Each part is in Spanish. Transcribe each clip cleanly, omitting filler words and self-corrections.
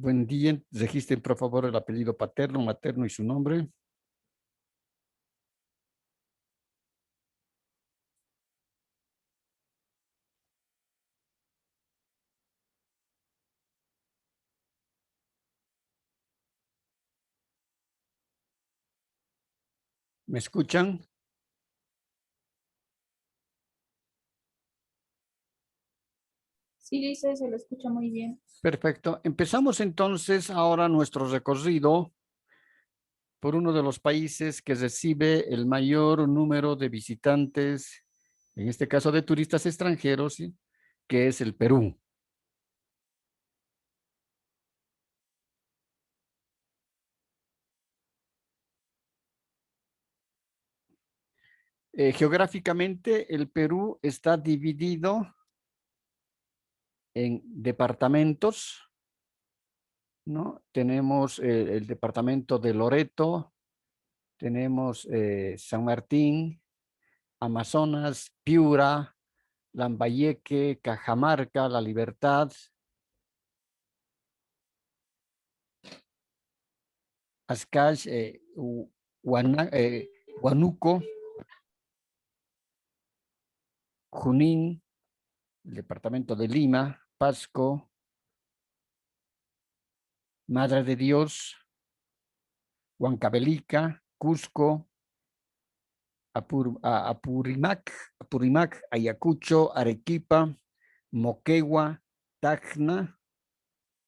Buen día. Registren, por favor, el apellido paterno, materno y su nombre. ¿Me escuchan? Sí, dice, se lo escucha muy bien. Perfecto. Empezamos entonces ahora nuestro recorrido por uno de los países que recibe el mayor número de visitantes, en este caso de turistas extranjeros, ¿sí?, que es el Perú. Geográficamente, el Perú está dividido en departamentos, ¿no? Tenemos el departamento de Loreto, tenemos San Martín, Amazonas, Piura, Lambayeque, Cajamarca, La Libertad, Azcash, Huánuco, Junín, el departamento de Lima, Pasco, Madre de Dios, Huancavelica, Cusco, Apurimac, Ayacucho, Arequipa, Moquegua, Tacna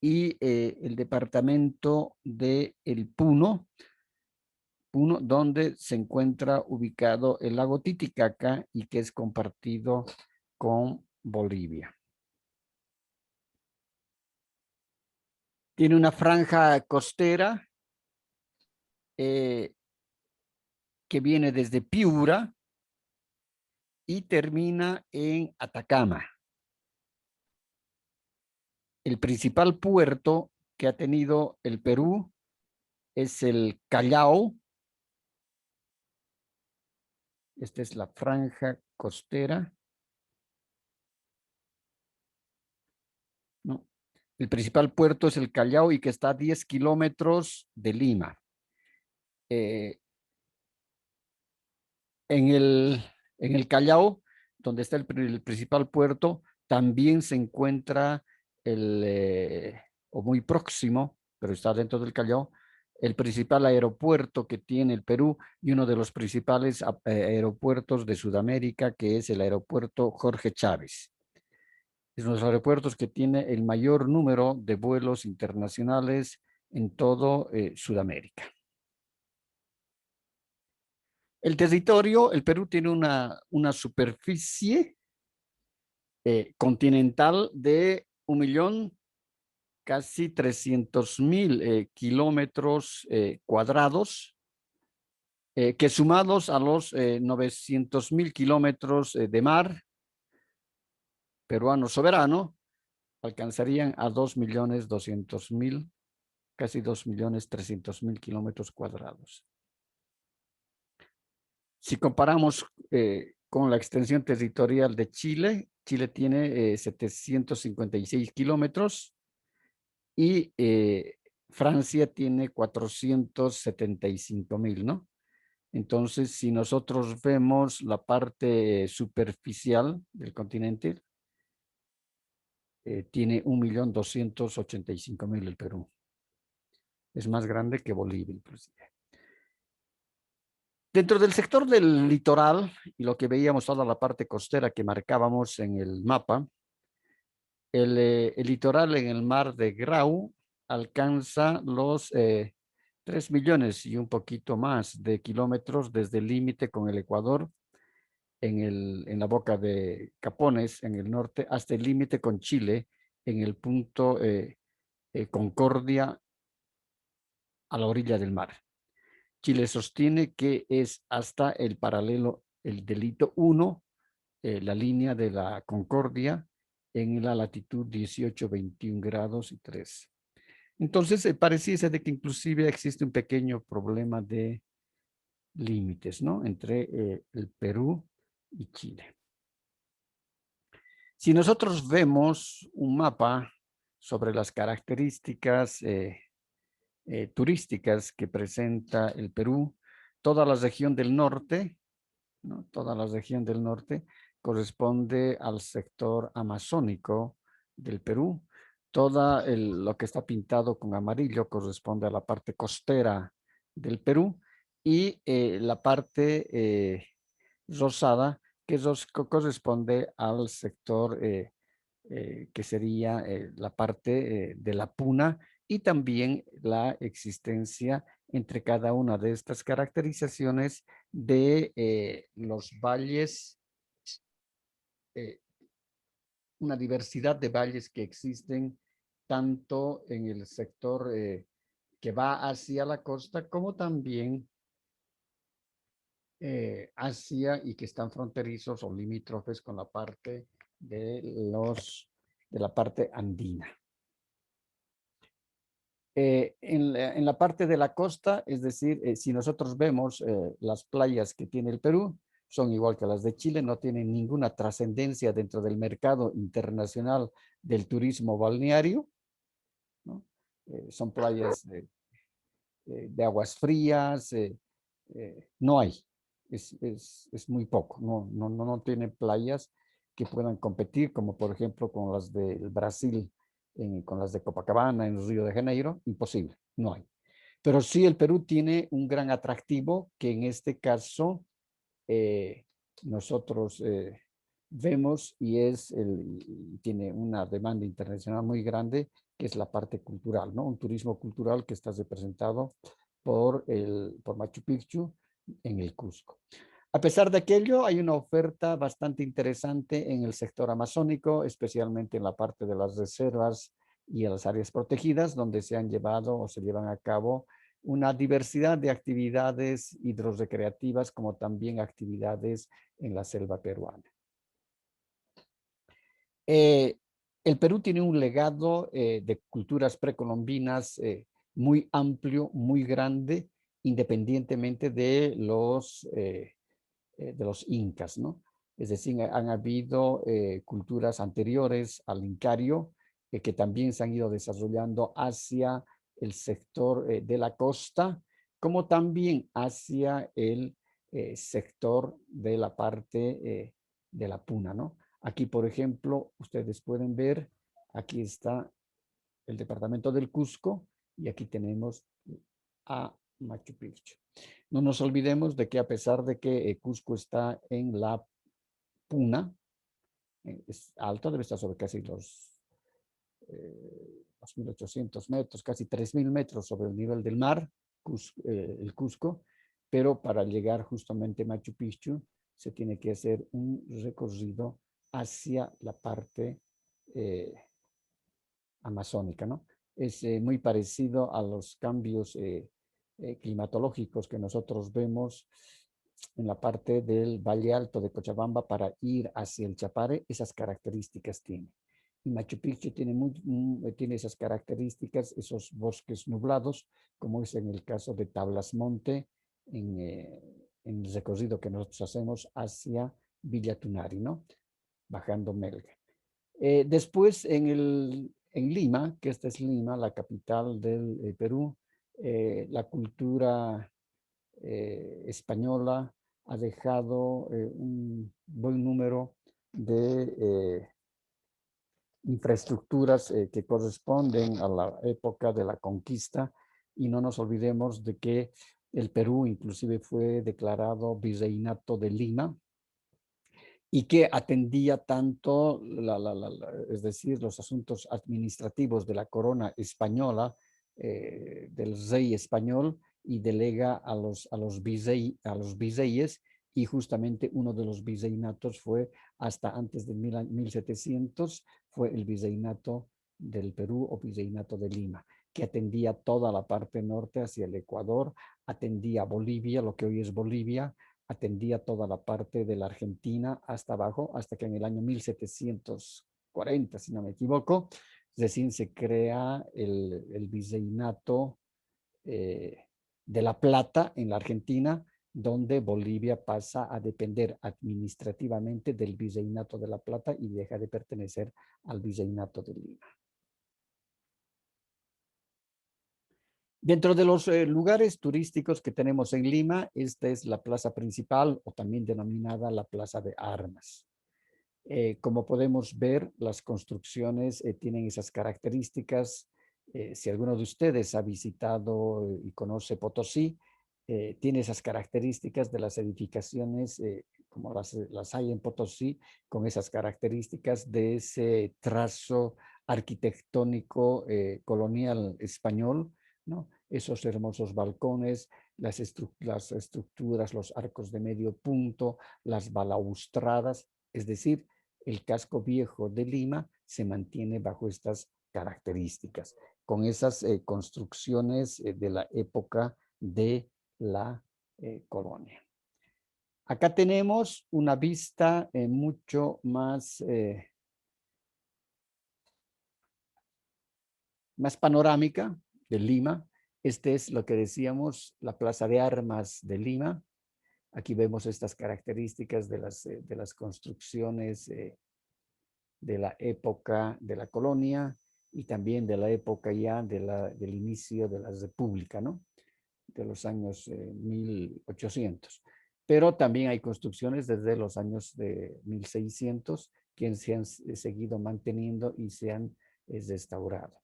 y el departamento de El Puno, donde se encuentra ubicado el lago Titicaca y que es compartido con Bolivia. Tiene una franja costera que viene desde Piura y termina en Atacama. El principal puerto que ha tenido el Perú es el Callao. Esta es la franja costera, ¿no? El principal puerto es el Callao y que está a 10 kilómetros de Lima. Eh, en, el, en el Callao, donde está el principal puerto, también se encuentra o muy próximo, pero está dentro del Callao, el principal aeropuerto que tiene el Perú y uno de los principales aeropuertos de Sudamérica, que es el aeropuerto Jorge Chávez. Es uno de los aeropuertos que tiene el mayor número de vuelos internacionales en todo Sudamérica. El territorio, el Perú tiene una superficie continental de 1.000.000, casi 300.000 kilómetros cuadrados, que sumados a los 900.000 kilómetros de mar peruano soberano, alcanzarían a 2.200.000, casi 2.300.000 kilómetros cuadrados. Si comparamos con la extensión territorial de Chile, Chile tiene 756 kilómetros y Francia tiene 475.000, ¿no? Entonces, si nosotros vemos la parte superficial del continente, tiene 1.285.000 el Perú. Es más grande que Bolivia, inclusive. Dentro del sector del litoral, y lo que veíamos toda la parte costera que marcábamos en el mapa, el litoral en el mar de Grau alcanza los 3 millones y un poquito más de kilómetros desde el límite con el Ecuador en la boca de Capones en el norte hasta el límite con Chile en el punto Concordia a la orilla del mar. Chile sostiene que es hasta el paralelo, el delito 1, la línea de la Concordia en la latitud 18, 21 grados y 3. Entonces, pareciese de que inclusive existe un pequeño problema de límites, ¿no?, entre el Perú y Chile. Si nosotros vemos un mapa sobre las características turísticas que presenta el Perú. Toda la región del norte, ¿no? Toda la región del norte corresponde al sector amazónico del Perú. Lo que está pintado con amarillo corresponde a la parte costera del Perú y la parte rosada corresponde al sector que sería la parte de la puna y también la existencia entre cada una de estas caracterizaciones de los valles, eh, una diversidad de valles que existen tanto en el sector que va hacia la costa como también hacia y que están fronterizos o limítrofes con la parte de la parte andina. En la parte de la costa, es decir, si nosotros vemos las playas que tiene el Perú, son igual que las de Chile, no tienen ninguna trascendencia dentro del mercado internacional del turismo balneario, ¿no? Son playas de aguas frías, no hay, es muy poco, no tiene playas que puedan competir, como por ejemplo con las del Brasil, con las de Copacabana, en Río de Janeiro, imposible, no hay. Pero sí el Perú tiene un gran atractivo que en este caso nosotros vemos y tiene una demanda internacional muy grande, que es la parte cultural, ¿no? Un turismo cultural que está representado por Machu Picchu en el Cusco. A pesar de aquello, hay una oferta bastante interesante en el sector amazónico, especialmente en la parte de las reservas y en las áreas protegidas, donde se han llevado o se llevan a cabo una diversidad de actividades hidrorrecreativas, como también actividades en la selva peruana. El Perú tiene un legado de culturas precolombinas muy amplio, muy grande, independientemente de los incas, ¿no? Es decir, han habido culturas anteriores al incario que también se han ido desarrollando hacia el sector de la costa, como también hacia el sector de la parte de la puna, ¿no? Aquí, por ejemplo, ustedes pueden ver, aquí está el departamento del Cusco y aquí tenemos a Machu Picchu. No nos olvidemos de que a pesar de que Cusco está en la puna, es alto, debe estar sobre casi los 2.800 metros, casi 3.000 metros sobre el nivel del mar, el Cusco, pero para llegar justamente a Machu Picchu se tiene que hacer un recorrido hacia la parte amazónica, ¿no? Es muy parecido a los cambios climatológicos que nosotros vemos en la parte del Valle Alto de Cochabamba para ir hacia el Chapare, esas características tiene. Y Machu Picchu tiene esas características, esos bosques nublados, como es en el caso de Tablas Monte, en el recorrido que nosotros hacemos hacia Villa Tunari, ¿no? Bajando Melga. Después en Lima, que esta es Lima, la capital del Perú, la cultura española ha dejado un buen número de infraestructuras que corresponden a la época de la conquista y no nos olvidemos de que el Perú inclusive fue declarado virreinato de Lima y que atendía tanto, es decir, los asuntos administrativos de la corona española, del rey español, y delega a los virreyes, y justamente uno de los virreinatos fue, hasta antes de 1700, fue el virreinato del Perú o virreinato de Lima, que atendía toda la parte norte hacia el Ecuador, atendía Bolivia, lo que hoy es Bolivia, atendía toda la parte de la Argentina hasta abajo, hasta que en el año 1740, si no me equivoco, recién se crea el virreinato de La Plata en la Argentina, donde Bolivia pasa a depender administrativamente del virreinato de La Plata y deja de pertenecer al virreinato de Lima. Dentro de los lugares turísticos que tenemos en Lima, esta es la plaza principal o también denominada la Plaza de Armas. Como podemos ver, las construcciones tienen esas características. Si alguno de ustedes ha visitado y conoce Potosí, tiene esas características de las edificaciones, como las hay en Potosí, con esas características de ese trazo arquitectónico colonial español, ¿no? Esos hermosos balcones, las estructuras, los arcos de medio punto, las balaustradas, es decir, el casco viejo de Lima se mantiene bajo estas características, con esas construcciones de la época de la colonia. Acá tenemos una vista mucho más panorámica de Lima. Este es lo que decíamos, la Plaza de Armas de Lima. Aquí vemos estas características de las construcciones de la época de la colonia y también de la época ya del inicio de la República, ¿no? De los años 1800. Pero también hay construcciones desde los años de 1600 que se han seguido manteniendo y se han restaurado.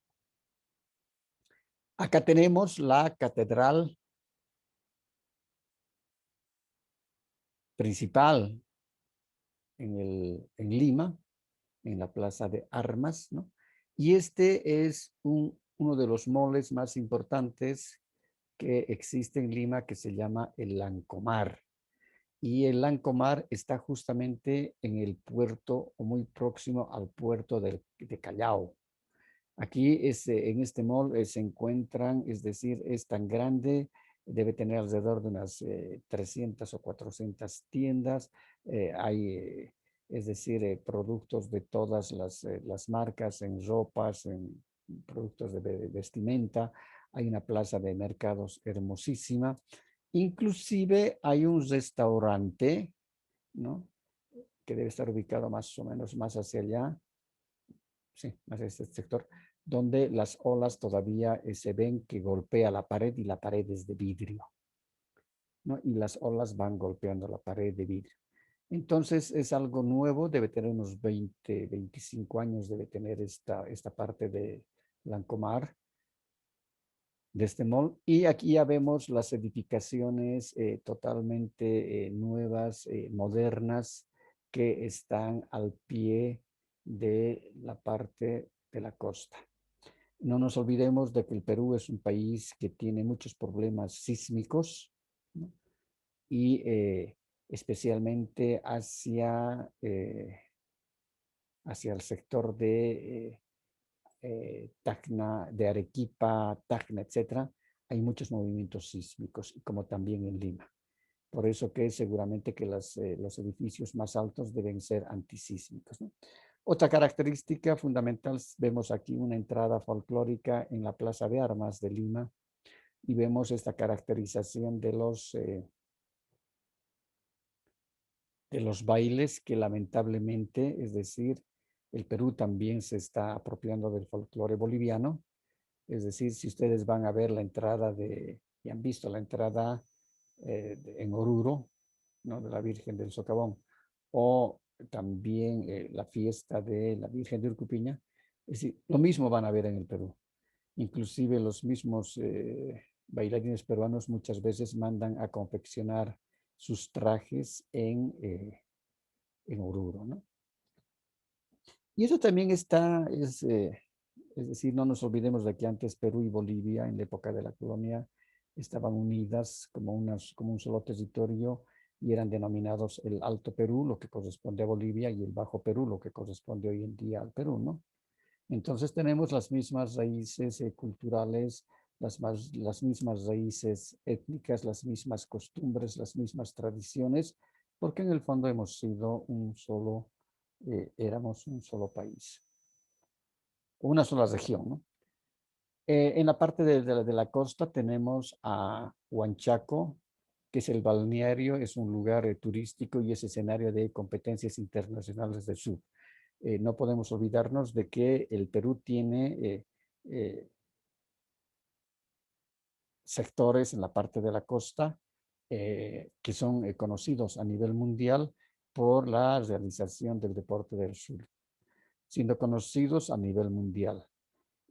Acá tenemos la catedral principal en Lima, en la Plaza de Armas, ¿no? Y este es uno de los moles más importantes que existe en Lima, que se llama el Lancomar. Y el Lancomar está justamente en el puerto o muy próximo al puerto de Callao. Aquí en este mall se encuentran, es decir, es tan grande, debe tener alrededor de unas 300 o 400 tiendas. Hay, es decir, productos de todas las marcas en ropas, en productos de vestimenta. Hay una plaza de mercados hermosísima. Inclusive hay un restaurante, ¿no? Que debe estar ubicado más o menos más hacia allá, sí, más hacia este sector, donde las olas todavía se ven que golpea la pared y la pared es de vidrio, ¿no? Y las olas van golpeando la pared de vidrio. Entonces es algo nuevo, debe tener unos 20, 25 años, debe tener esta parte de Lancomar, de este mall. Y aquí ya vemos las edificaciones totalmente nuevas, modernas, que están al pie de la parte de la costa. No nos olvidemos de que el Perú es un país que tiene muchos problemas sísmicos, ¿no? Y especialmente hacia el sector de Tacna, de Arequipa, Tacna, etcétera, hay muchos movimientos sísmicos, como también en Lima. Por eso que seguramente que los edificios más altos deben ser antisísmicos, ¿no? Otra característica fundamental, vemos aquí una entrada folclórica en la Plaza de Armas de Lima y vemos esta caracterización de los bailes que lamentablemente, es decir, el Perú también se está apropiando del folclore boliviano. Es decir, si ustedes van a ver la entrada y han visto la entrada en Oruro, ¿no? De la Virgen del Socavón, o también la fiesta de la Virgen de Urcupiña, es decir, lo mismo van a ver en el Perú. Inclusive los mismos bailarines peruanos muchas veces mandan a confeccionar sus trajes en Oruro, ¿no? Y eso también es decir, no nos olvidemos de que antes Perú y Bolivia, en la época de la colonia, estaban unidas como un solo territorio y eran denominados el Alto Perú, lo que corresponde a Bolivia, y el Bajo Perú, lo que corresponde hoy en día al Perú, ¿no? Entonces tenemos las mismas raíces culturales, las mismas raíces étnicas, las mismas costumbres, las mismas tradiciones, porque en el fondo hemos sido éramos un solo país, una sola región, ¿no? En la parte de la costa tenemos a Huanchaco, que es el balneario, es un lugar turístico y es escenario de competencias internacionales del sur. No podemos olvidarnos de que el Perú tiene sectores en la parte de la costa que son conocidos a nivel mundial por la realización del deporte del sur, siendo conocidos a nivel mundial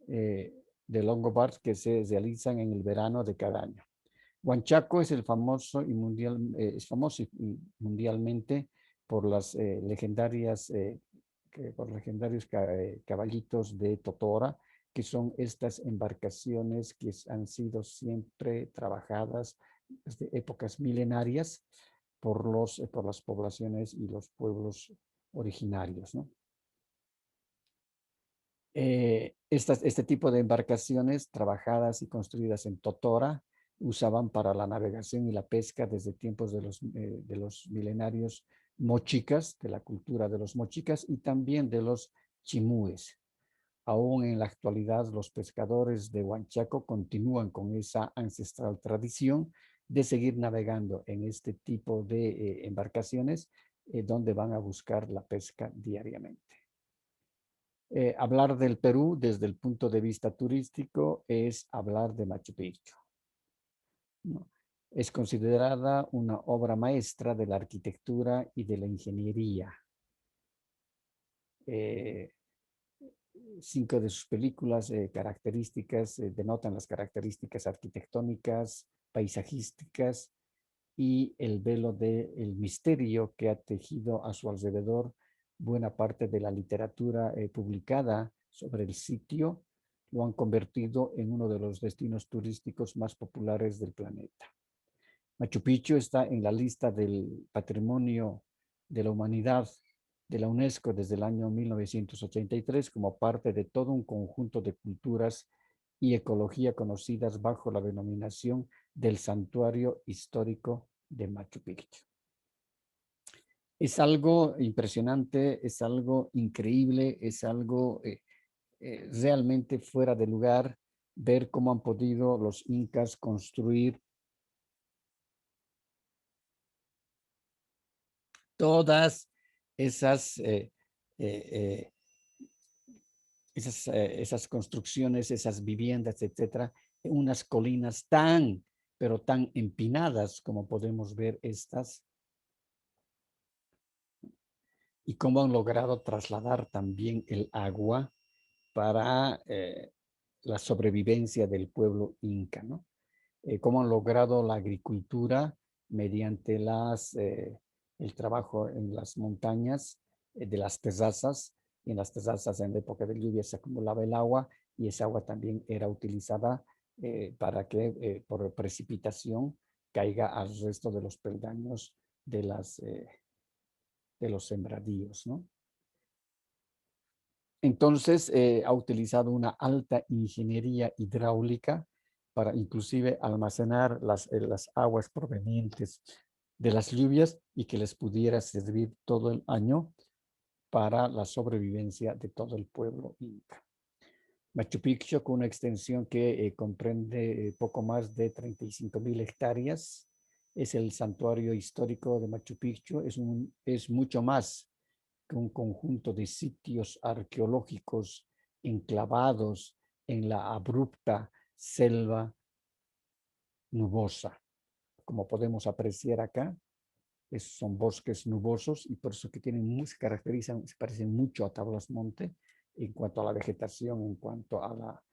de longboards que se realizan en el verano de cada año. Huanchaco es el famoso y mundial, es famoso mundialmente por las legendarios caballitos de Totora, que son estas embarcaciones que han sido siempre trabajadas desde épocas milenarias por las poblaciones y los pueblos originarios, ¿no? Este tipo de embarcaciones trabajadas y construidas en Totora usaban para la navegación y la pesca desde tiempos de los milenarios mochicas, de la cultura de los mochicas y también de los chimúes. Aún en la actualidad, los pescadores de Huanchaco continúan con esa ancestral tradición de seguir navegando en este tipo de embarcaciones donde van a buscar la pesca diariamente. Hablar del Perú desde el punto de vista turístico es hablar de Machu Picchu, ¿no? Es considerada una obra maestra de la arquitectura y de la ingeniería. 5 de sus películas características denotan las características arquitectónicas, paisajísticas y el velo del misterio que ha tejido a su alrededor buena parte de la literatura publicada sobre el sitio, lo han convertido en uno de los destinos turísticos más populares del planeta. Machu Picchu está en la lista del Patrimonio de la Humanidad de la UNESCO desde el año 1983 como parte de todo un conjunto de culturas y ecología conocidas bajo la denominación del Santuario Histórico de Machu Picchu. Es algo impresionante, es algo increíble, es algo realmente fuera de lugar ver cómo han podido los incas construir todas esas, eh, esas construcciones, esas viviendas, etcétera, en unas colinas tan, pero tan empinadas como podemos ver estas, y cómo han logrado trasladar también el agua para la sobrevivencia del pueblo inca, ¿no? Cómo han logrado la agricultura mediante el trabajo en las montañas de las terrazas. Y en las terrazas en la época de lluvia se acumulaba el agua y esa agua también era utilizada para que por precipitación caiga al resto de los peldaños de los sembradíos, ¿no? Entonces, ha utilizado una alta ingeniería hidráulica para inclusive almacenar las aguas provenientes de las lluvias y que les pudiera servir todo el año para la sobrevivencia de todo el pueblo inca. Machu Picchu, con una extensión que comprende poco más de 35,000 hectáreas, es el santuario histórico de Machu Picchu, es mucho más que un conjunto de sitios arqueológicos enclavados en la abrupta selva nubosa. Como podemos apreciar acá, son bosques nubosos y por eso que se caracterizan, se parecen mucho a tablas monte en cuanto a la vegetación, en cuanto a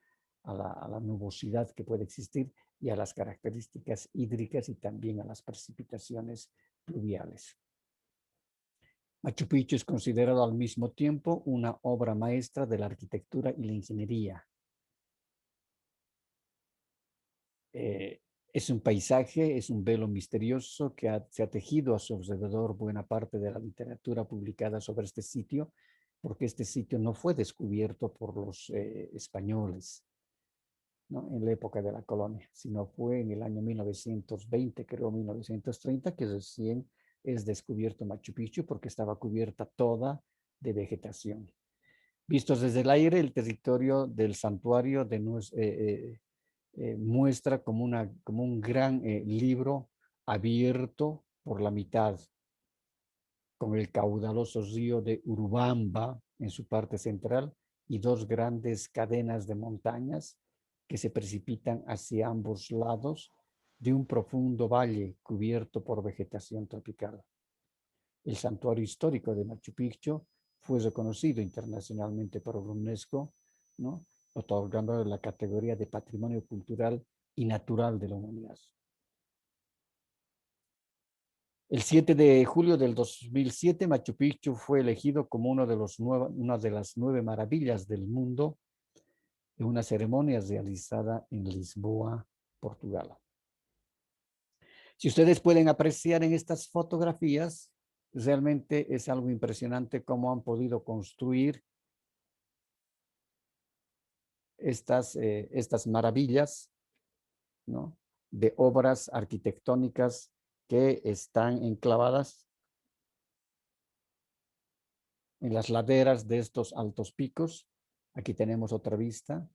la nubosidad que puede existir y a las características hídricas y también a las precipitaciones pluviales. Machu Picchu es considerado al mismo tiempo una obra maestra de la arquitectura y la ingeniería. Es un paisaje, es un velo misterioso que se ha tejido a su alrededor buena parte de la literatura publicada sobre este sitio, porque este sitio no fue descubierto por los españoles, ¿no? En la época de la colonia, sino fue en el año 1920, creo 1930, que recién es descubierto Machu Picchu porque estaba cubierta toda de vegetación. Vistos desde el aire, el territorio del santuario muestra como un gran libro abierto por la mitad, con el caudaloso río de Urubamba en su parte central y dos grandes cadenas de montañas que se precipitan hacia ambos lados de un profundo valle cubierto por vegetación tropical. El santuario histórico de Machu Picchu fue reconocido internacionalmente por la UNESCO, ¿no?, otorgando la categoría de Patrimonio Cultural y Natural de la Humanidad. El 7 de julio del 2007, Machu Picchu fue elegido como una de las 9 maravillas del mundo en una ceremonia realizada en Lisboa, Portugal. Si ustedes pueden apreciar en estas fotografías, realmente es algo impresionante cómo han podido construir estas maravillas, ¿no?, de obras arquitectónicas que están enclavadas en las laderas de estos altos picos. Aquí tenemos otra vista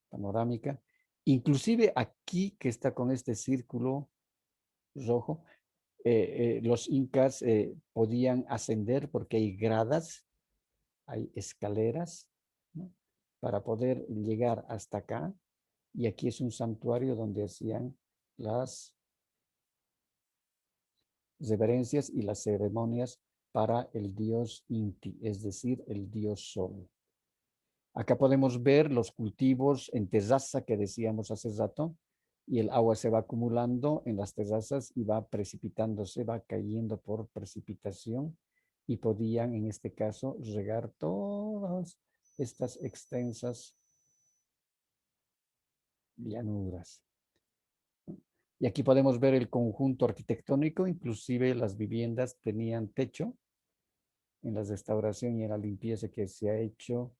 panorámica. Inclusive aquí que está con este círculo rojo, los incas podían ascender porque hay gradas, hay escaleras, ¿no?, para poder llegar hasta acá. Y aquí es un santuario donde hacían las reverencias y las ceremonias para el dios Inti, es decir, el dios Sol. Acá podemos ver los cultivos en terraza que decíamos hace rato, y el agua se va acumulando en las terrazas y va precipitándose, va cayendo por precipitación, y podían en este caso regar todas estas extensas llanuras. Y aquí podemos ver el conjunto arquitectónico, inclusive las viviendas tenían techo en la restauración y en la limpieza que se ha hecho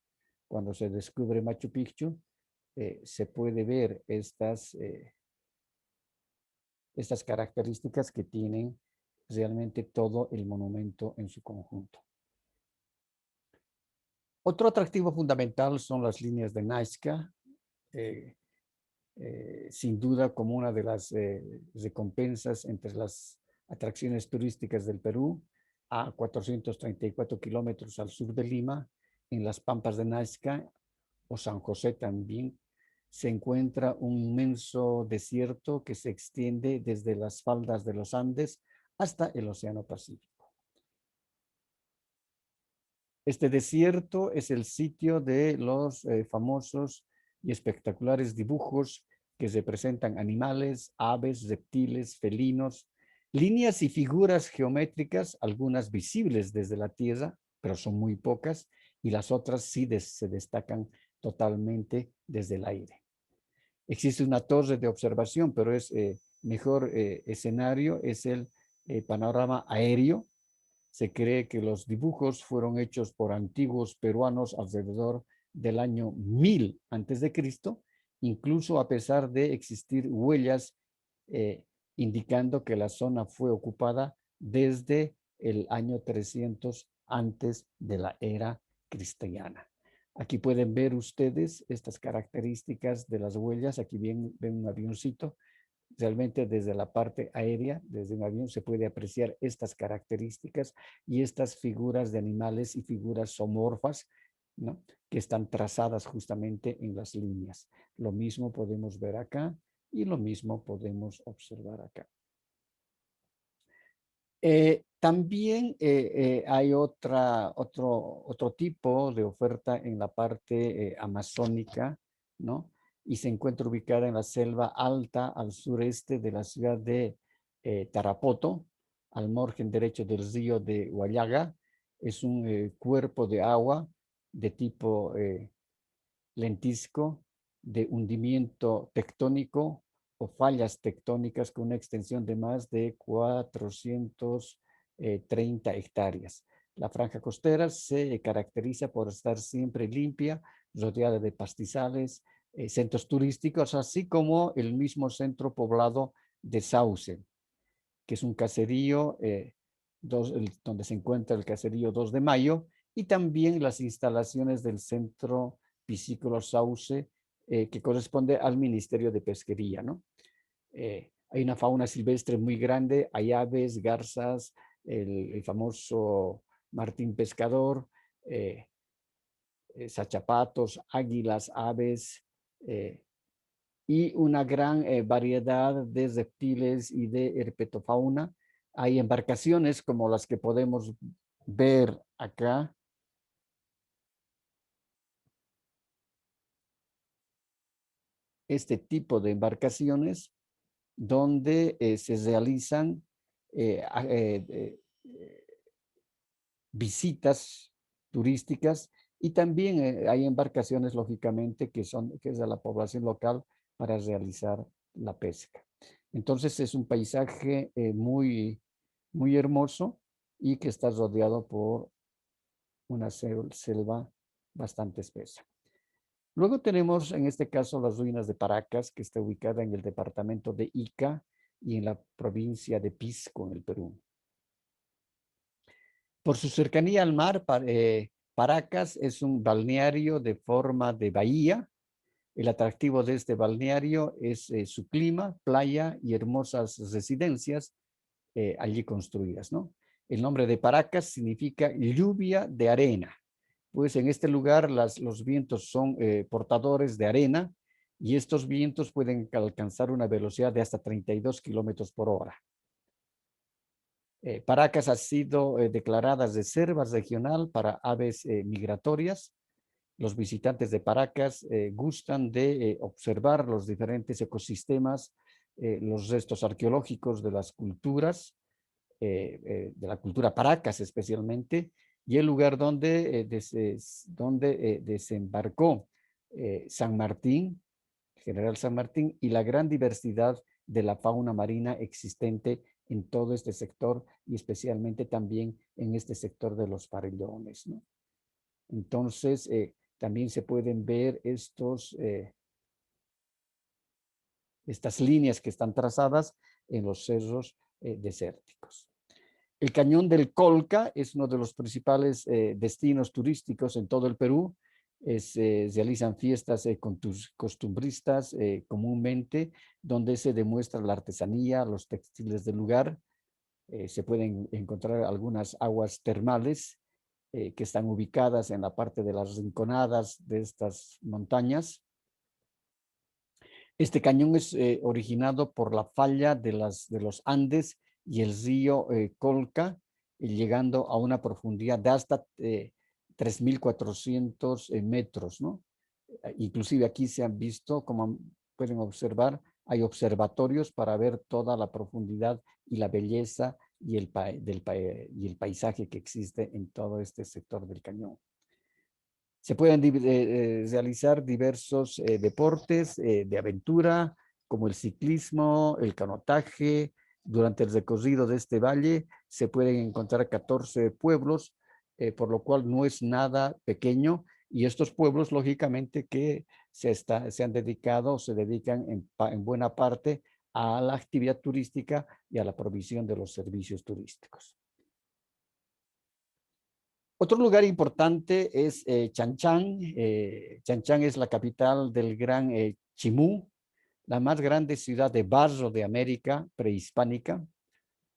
cuando se descubre Machu Picchu. Se puede ver estas características que tienen realmente todo el monumento en su conjunto. Otro atractivo fundamental son las líneas de Nazca, sin duda como una de las recompensas entre las atracciones turísticas del Perú, a 434 kilómetros al sur de Lima, en las Pampas de Nazca o San José también, se encuentra un inmenso desierto que se extiende desde las faldas de los Andes hasta el Océano Pacífico. Este desierto es el sitio de los famosos y espectaculares dibujos que representan animales, aves, reptiles, felinos, líneas y figuras geométricas, algunas visibles desde la tierra, pero son muy pocas, y las otras sí se destacan totalmente desde el aire. Existe una torre de observación, pero es mejor escenario es el panorama aéreo. Se cree que los dibujos fueron hechos por antiguos peruanos alrededor del año 1000 a.C., incluso a pesar de existir huellas indicando que la zona fue ocupada desde el año 300 antes de la era cristiana. Aquí pueden ver ustedes estas características de las huellas. Aquí ven un avioncito. Realmente desde la parte aérea, desde un avión, se puede apreciar estas características y estas figuras de animales y figuras zoomorfas, ¿no?, que están trazadas justamente en las líneas. Lo mismo podemos ver acá y lo mismo podemos observar acá. También hay otro tipo de oferta en la parte amazónica, ¿no?, y se encuentra ubicada en la selva alta al sureste de la ciudad de Tarapoto, al margen derecho del río de Huallaga. Es un cuerpo de agua de tipo lentisco, de hundimiento tectónico o fallas tectónicas con una extensión de más de 430 hectáreas. La franja costera se caracteriza por estar siempre limpia, rodeada de pastizales, centros turísticos, así como el mismo centro poblado de Sauce, que es un caserío donde se encuentra el caserío 2 de Mayo, y también las instalaciones del centro piscícola Sauce, que corresponde al Ministerio de Pesquería, ¿no? Hay una fauna silvestre muy grande, hay aves, garzas, el famoso martín pescador, sachapatos, águilas, aves, y una gran variedad de reptiles y de herpetofauna. Hay embarcaciones como las que podemos ver acá. Este tipo de embarcaciones donde se realizan visitas turísticas y también hay embarcaciones, lógicamente, que es de la población local para realizar la pesca. Entonces es un paisaje muy hermoso y que está rodeado por una selva bastante espesa. Luego tenemos en este caso las ruinas de Paracas, que está ubicada en el departamento de Ica y en la provincia de Pisco, en el Perú. Por su cercanía al mar, Paracas es un balneario de forma de bahía. El atractivo de este balneario es su clima, playa y hermosas residencias allí construidas, ¿no? El nombre de Paracas significa lluvia de arena. Pues en este lugar los vientos son portadores de arena y estos vientos pueden alcanzar una velocidad de hasta 32 kilómetros por hora. Paracas ha sido declarada reserva regional para aves migratorias. Los visitantes de Paracas gustan de observar los diferentes ecosistemas, los restos arqueológicos de las culturas, de la cultura Paracas especialmente, y el lugar donde, desembarcó San Martín, General San Martín, y la gran diversidad de la fauna marina existente en todo este sector y especialmente también en este sector de los farellones, ¿no? Entonces, también se pueden ver estas líneas que están trazadas en los cerros desérticos. El Cañón del Colca es uno de los principales destinos turísticos en todo el Perú. Se realizan fiestas costumbristas comúnmente, donde se demuestra la artesanía, los textiles del lugar. Se pueden encontrar algunas aguas termales que están ubicadas en la parte de las rinconadas de estas montañas. Este cañón es originado por la falla de los Andes y el río Colca, llegando a una profundidad de hasta 3.400 metros, ¿no? Inclusive aquí se han visto, como pueden observar, hay observatorios para ver toda la profundidad y la belleza y el paisaje que existe en todo este sector del cañón. Se pueden realizar diversos deportes de aventura, como el ciclismo, el canotaje. Durante el recorrido de este valle se pueden encontrar 14 pueblos, por lo cual no es nada pequeño. Y estos pueblos, lógicamente, que se han dedicado o se dedican en buena parte a la actividad turística y a la provisión de los servicios turísticos. Otro lugar importante es Chan Chan. Chan Chan es la capital del Gran Chimú, la más grande ciudad de barro de América prehispánica.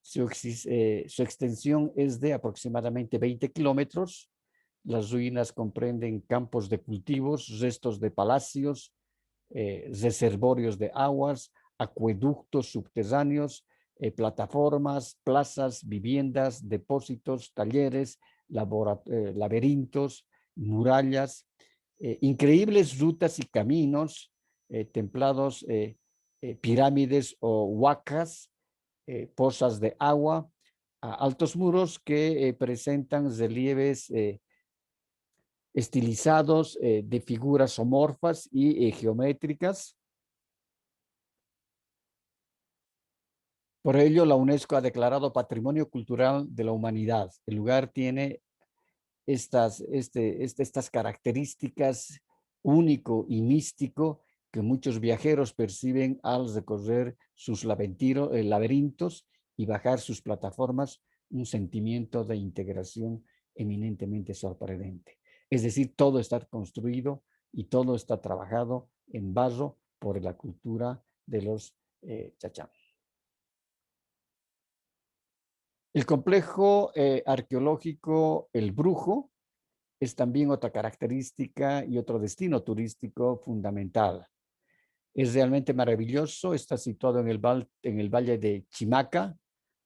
Su extensión es de aproximadamente 20 kilómetros. Las ruinas comprenden campos de cultivos, restos de palacios, reservorios de aguas, acueductos subterráneos, plataformas, plazas, viviendas, depósitos, talleres, laberintos, murallas, increíbles rutas y caminos, templados, pirámides o huacas, pozas de agua, altos muros que presentan relieves estilizados de figuras homorfas y geométricas. Por ello, la UNESCO ha declarado Patrimonio Cultural de la Humanidad. El lugar tiene estas características único y místico que muchos viajeros perciben al recorrer sus laberintos y bajar sus plataformas, un sentimiento de integración eminentemente sorprendente. Es decir, todo está construido y todo está trabajado en barro por la cultura de los chachán. El complejo arqueológico El Brujo es también otra característica y otro destino turístico fundamental. Es realmente maravilloso, está situado en el valle de Chimaca,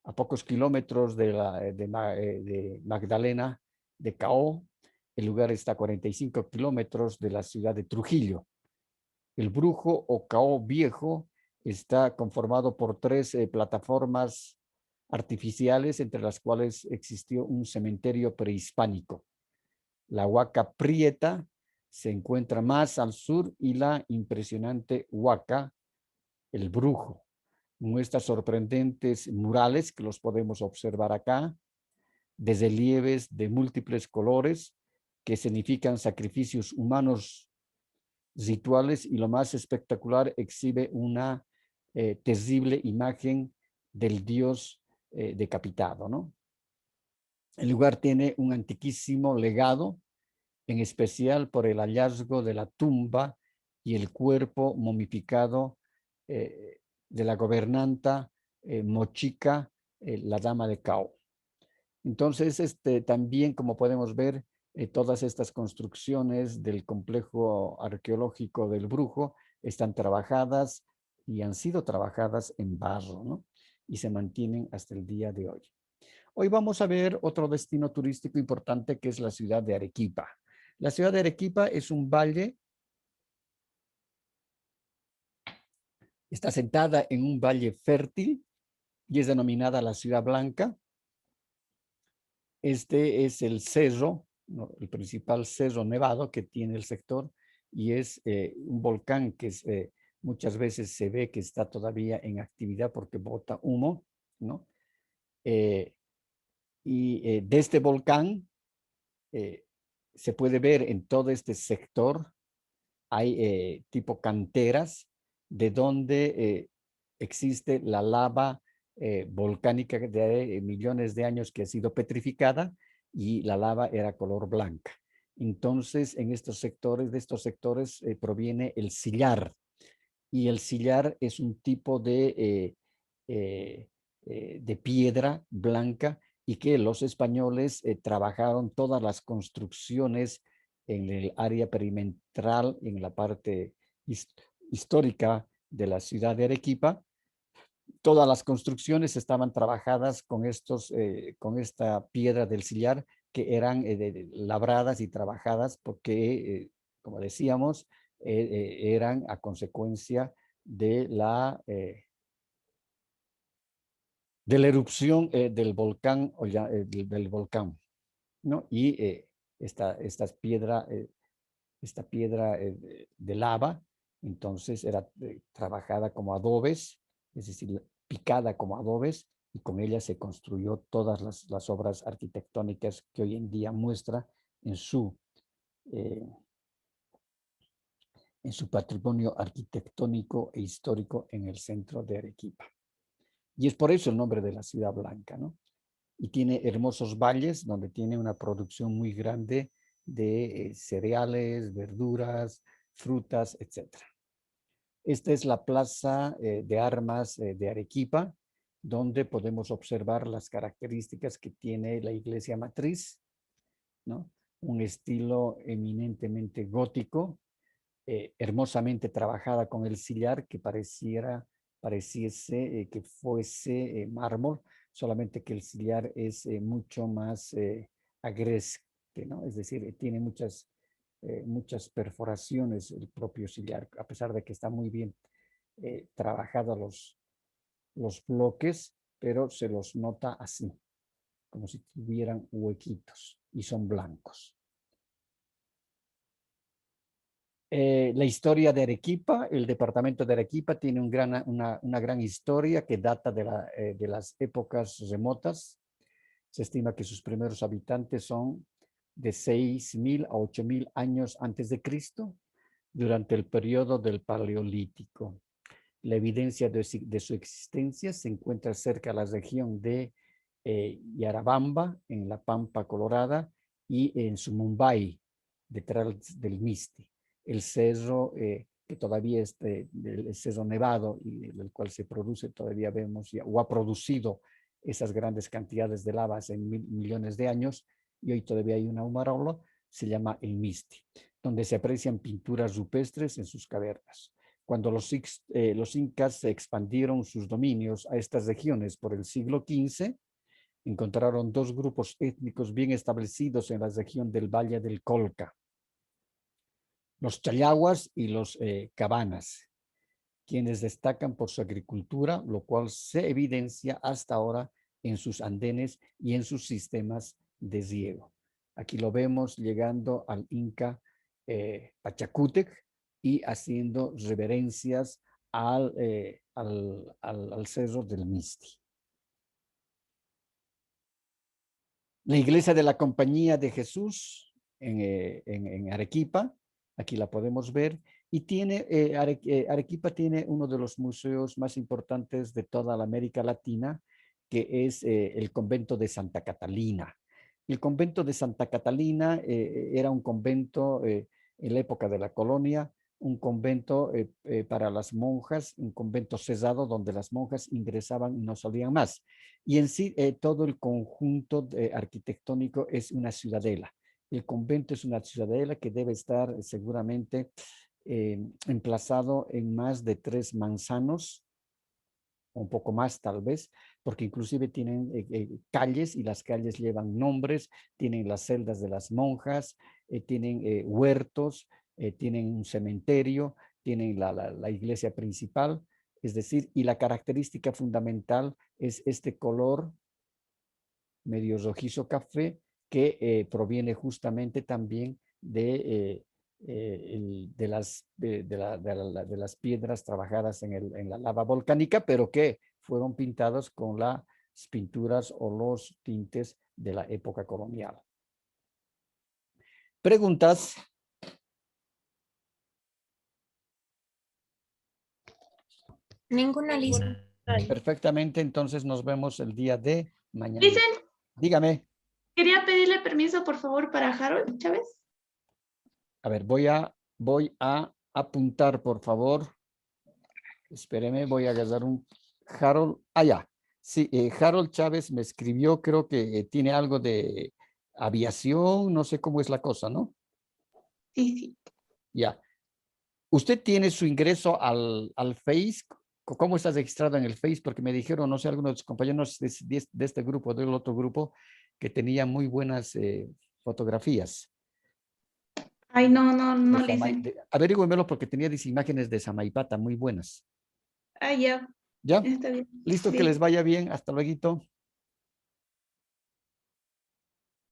a pocos kilómetros de Magdalena de Cao. El lugar está a 45 kilómetros de la ciudad de Trujillo. El Brujo o Cao Viejo está conformado por 3 plataformas artificiales, entre las cuales existió un cementerio prehispánico. La Huaca Prieta se encuentra más al sur y la impresionante Huaca, el Brujo. Muestra sorprendentes murales que los podemos observar acá, de relieves de múltiples colores que significan sacrificios humanos rituales, y lo más espectacular, exhibe una terrible imagen del dios decapitado, ¿no? El lugar tiene un antiquísimo legado, en especial por el hallazgo de la tumba y el cuerpo momificado de la gobernanta mochica, la dama de Cao. Entonces, también, como podemos ver, todas estas construcciones del complejo arqueológico del Brujo están trabajadas y han sido trabajadas en barro, ¿no? Y se mantienen hasta el día de hoy. Hoy vamos a ver otro destino turístico importante, que es la ciudad de Arequipa. La ciudad de Arequipa es un valle, está sentada en un valle fértil y es denominada la Ciudad Blanca. Este es el cerro, ¿no?, el principal cerro nevado que tiene el sector, y es un volcán que muchas veces se ve que está todavía en actividad porque bota humo, ¿no? De este volcán se puede ver en todo este sector, hay tipo canteras de donde existe la lava volcánica de millones de años que ha sido petrificada, y la lava era color blanca. Entonces, en estos sectores, de estos sectores proviene el sillar, y el sillar es un tipo de piedra blanca, y que los españoles trabajaron todas las construcciones en el área perimetral, en la parte histórica de la ciudad de Arequipa. Todas las construcciones estaban trabajadas con esta piedra del sillar, que eran labradas y trabajadas porque, como decíamos, eran a consecuencia de de la erupción del volcán, del volcán, ¿no? Y esta piedra de lava, entonces era trabajada como adobes, es decir, picada como adobes, y con ella se construyó todas las obras arquitectónicas que hoy en día muestra en eh, en su patrimonio arquitectónico e histórico en el centro de Arequipa. Y es por eso el nombre de la Ciudad Blanca, ¿no? Y tiene hermosos valles donde tiene una producción muy grande de cereales, verduras, frutas, etc. Esta es la plaza de armas de Arequipa, donde podemos observar las características que tiene la iglesia matriz, ¿no? Un estilo eminentemente gótico, hermosamente trabajada con el sillar, que pareciese que fuese mármol, solamente que el sillar es mucho más agreste, ¿no? Es decir, tiene muchas perforaciones el propio sillar, a pesar de que está muy bien trabajados los bloques, pero se los nota así, como si tuvieran huequitos, y son blancos. La historia de Arequipa, el departamento de Arequipa tiene una gran historia que data de las épocas remotas. Se estima que sus primeros habitantes son de 6.000 a 8.000 años antes de Cristo, durante el periodo del Paleolítico. La evidencia de su existencia se encuentra cerca de la región de Yarabamba, en la Pampa Colorada, y en Sumumbai, detrás del Misti. El cerro que todavía es el cerro nevado, y del cual se produce, todavía vemos, o ha producido esas grandes cantidades de lava hace millones de años, y hoy todavía hay una humarola, se llama el Misti, donde se aprecian pinturas rupestres en sus cavernas. Cuando los incas se expandieron sus dominios a estas regiones por el siglo XV, encontraron dos grupos étnicos bien establecidos en la región del Valle del Colca, los Chayaguas y los Cabanas, quienes destacan por su agricultura, lo cual se evidencia hasta ahora en sus andenes y en sus sistemas de riego. Aquí lo vemos llegando al Inca Pachacútec y haciendo reverencias al cerro del Misti. La iglesia de la Compañía de Jesús en Arequipa, aquí la podemos ver, y tiene, Arequipa tiene uno de los museos más importantes de toda la América Latina, que es el convento de Santa Catalina. El convento de Santa Catalina era un convento en la época de la colonia, un convento para las monjas, un convento cerrado donde las monjas ingresaban y no salían más. Y en sí, todo el conjunto arquitectónico es una ciudadela. El convento es una ciudadela que debe estar seguramente emplazado en más de 3 manzanos, un poco más tal vez, porque inclusive tienen calles y las calles llevan nombres, tienen las celdas de las monjas, tienen huertos, tienen un cementerio, tienen la iglesia principal, es decir, y la característica fundamental es este color medio rojizo café que proviene justamente también de las piedras trabajadas en la lava volcánica, pero que fueron pintadas con las pinturas o los tintes de la época colonial. ¿Preguntas? Ninguna lista. Perfectamente, entonces nos vemos el día de mañana. Dicen, Dígame. quería pedirle permiso, por favor, para Harold Chávez. A ver, voy a apuntar, por favor. Espéreme, voy a agarrar un Harold. Ya. Sí, Harold Chávez me escribió, creo que tiene algo de aviación, no sé cómo es la cosa, ¿no? Sí, sí. Ya. ¿Usted tiene su ingreso al Face? ¿Cómo está registrado en el Face? Porque me dijeron, no sé, algunos de los compañeros de este grupo, del otro grupo, que tenía muy buenas fotografías. Ay, no le hice. Averígüemelo porque tenía imágenes de Samaipata muy buenas. Ah, ya. ¿Ya? Está bien. Listo, que Sí. les vaya bien. Hasta luego.